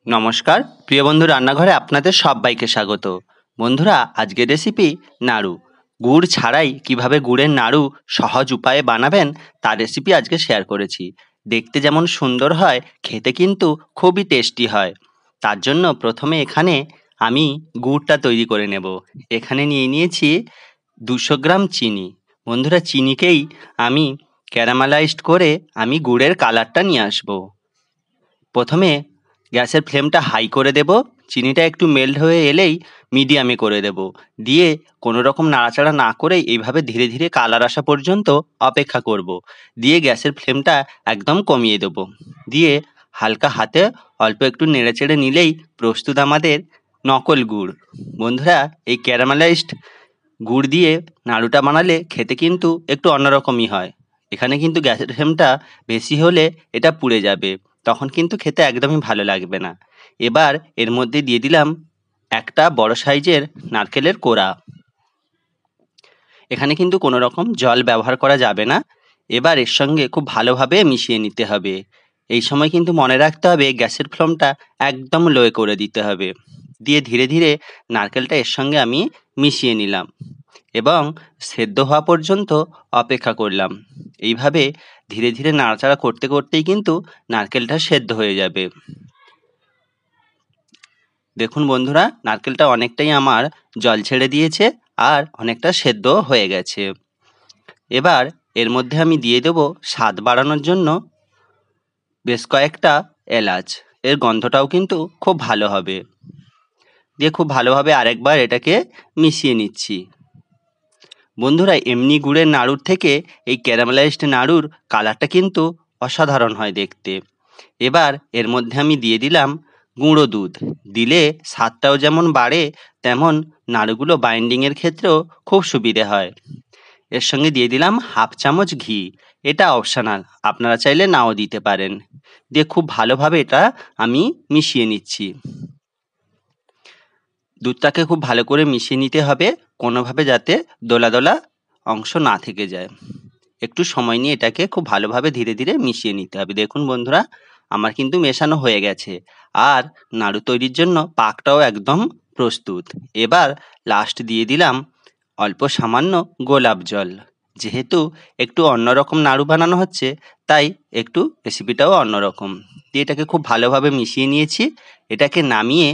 নমস্কার প্রিয় বন্ধু, রান্নাঘরে আপনাদের সবাইকে স্বাগত। বন্ধুরা, আজকের রেসিপি নাড়ু। গুড় ছাড়াই কিভাবে গুড়ের নাড়ু সহজ উপায়ে বানাবেন তার রেসিপি আজকে শেয়ার করেছি। দেখতে যেমন সুন্দর হয়, খেতে কিন্তু খুবই টেস্টি হয়। তার জন্য প্রথমে এখানে আমি গুড়টা তৈরি করে নেব। এখানে নিয়ে নিয়েছি 200 গ্রাম চিনি। বন্ধুরা, চিনিকেই আমি ক্যারামেলাইজড করে আমি গুড়ের কালারটা নিয়ে আসবো। প্রথমে গ্যাসের ফ্লেমটা হাই করে দেব। চিনিটা একটু মেল্ট হয়ে এলেই মিডিয়ামে করে দেব। দিয়ে কোনো রকম নাড়াচাড়া না করেই এইভাবে ধীরে ধীরে কালার আসা পর্যন্ত অপেক্ষা করব। দিয়ে গ্যাসের ফ্লেমটা একদম কমিয়ে দেব। দিয়ে হালকা হাতে অল্প একটু নেড়েচেড়ে নিলেই প্রস্তুত আমাদের নকল গুড়। বন্ধুরা, এই ক্যারামেলাইজড গুড় দিয়ে নাড়ুটা বানালে খেতে কিন্তু একটু অন্যরকমই হয়। এখানে কিন্তু গ্যাসের ফ্লেমটা বেশি হলে এটা পুড়ে যাবে, তখন কিন্তু খেতে একদমই ভালো লাগবে না। এবার এর মধ্যে দিয়ে দিলাম একটা বড় সাইজের নারকেলের কোড়া। এখানে কিন্তু কোনো রকম জল ব্যবহার করা যাবে না। এবার এর সঙ্গে খুব ভালোভাবে মিশিয়ে নিতে হবে। এই সময় কিন্তু মনে রাখতে হবে গ্যাসের ফ্লেমটা একদম লো করে দিতে হবে। দিয়ে ধীরে ধীরে নারকেলটা এর সঙ্গে আমি মিশিয়ে নিলাম এবং সেদ্ধ হওয়া পর্যন্ত অপেক্ষা করলাম। এইভাবে ধীরে ধীরে নাড়াচাড়া করতে করতেই কিন্তু নারকেলটা সেদ্ধ হয়ে যাবে। দেখুন বন্ধুরা, নারকেলটা অনেকটাই আমার জল ছেড়ে দিয়েছে আর অনেকটা সেদ্ধ হয়ে গেছে। এবার এর মধ্যে আমি দিয়ে দেব স্বাদ বাড়ানোর জন্য বেশ কয়েকটা এলাচ। এর গন্ধটাও কিন্তু খুব ভালো হবে। দিয়ে খুব ভালোভাবে আরেকবার এটাকে মিশিয়ে নিচ্ছি। বন্ধুরা, এমনি গুড়ের নাড়ুর থেকে এই ক্যারামেলাইজড নাড়ুর কালারটা কিন্তু অসাধারণ হয় দেখতে। এবার এর মধ্যে আমি দিয়ে দিলাম গুঁড়ো দুধ। দিলে স্বাদটাও যেমন বাড়ে, তেমন নাড়ুগুলো বাইন্ডিংয়ের ক্ষেত্রেও খুব সুবিধে হয়। এর সঙ্গে দিয়ে দিলাম হাফ চামচ ঘি। এটা অপশনাল, আপনারা চাইলে নাও দিতে পারেন। দিয়ে খুব ভালোভাবে এটা আমি মিশিয়ে নিচ্ছি। দুধটাকে খুব ভালো করে মিশিয়ে নিতে হবে, কোনোভাবে যাতে দোলা দোলা অংশ না থেকে যায়। একটু সময় নিয়ে এটাকে খুব ভালোভাবে ধীরে ধীরে মিশিয়ে নিতে হবে। দেখুন বন্ধুরা, আমার কিন্তু মেশানো হয়ে গেছে আর নাড়ু তৈরির জন্য পাকটাও একদম প্রস্তুত। এবার লাস্ট দিয়ে দিলাম অল্প সামান্য গোলাপ জল। যেহেতু একটু অন্যরকম নাড়ু বানানো হচ্ছে, তাই একটু রেসিপিটাও অন্যরকম। দিয়ে এটাকে খুব ভালোভাবে মিশিয়ে নিয়েছি। এটাকে নামিয়ে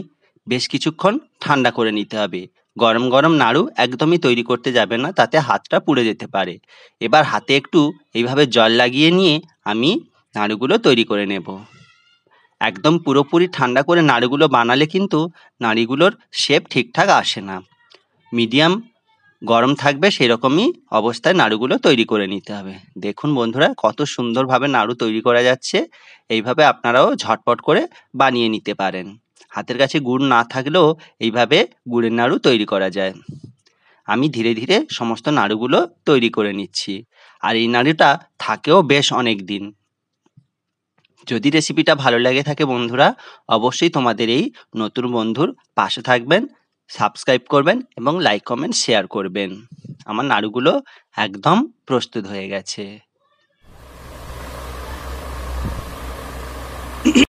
বেশ কিছুক্ষণ ঠান্ডা করে নিতে হবে। গরম গরম নাড়ু একদমই তৈরি করতে যাবে না, তাতে হাতটা পুড়ে যেতে পারে। এবার হাতে একটু এইভাবে জল লাগিয়ে নিয়ে আমি নাড়ুগুলো তৈরি করে নেব। একদম পুরোপুরি ঠান্ডা করে নাড়ুগুলো বানালে কিন্তু নাড়ুগুলোর শেপ ঠিকঠাক আসে না। মিডিয়াম গরম থাকবে সেরকমই অবস্থায় নাড়ুগুলো তৈরি করে নিতে হবে। দেখুন বন্ধুরা, কত সুন্দরভাবে নাড়ু তৈরি করা যাচ্ছে। এইভাবে আপনারাও ঝটপট করে বানিয়ে নিতে পারেন। হাতের কাছে গুড় না থাকলেও এইভাবে গুড়ের নাড়ু তৈরি করা যায়। আমি ধীরে ধীরে সমস্ত নাড়ুগুলো তৈরি করে নিচ্ছি। আর এই নাড়ুটা থাকেও বেশ অনেক দিন। যদি রেসিপিটা ভালো লেগে থাকে বন্ধুরা, অবশ্যই তোমাদের এই নতুন বন্ধুর পাশে থাকবেন, সাবস্ক্রাইব করবেন এবং লাইক কমেন্ট শেয়ার করবেন। আমার নাড়ুগুলো একদম প্রস্তুত হয়ে গেছে।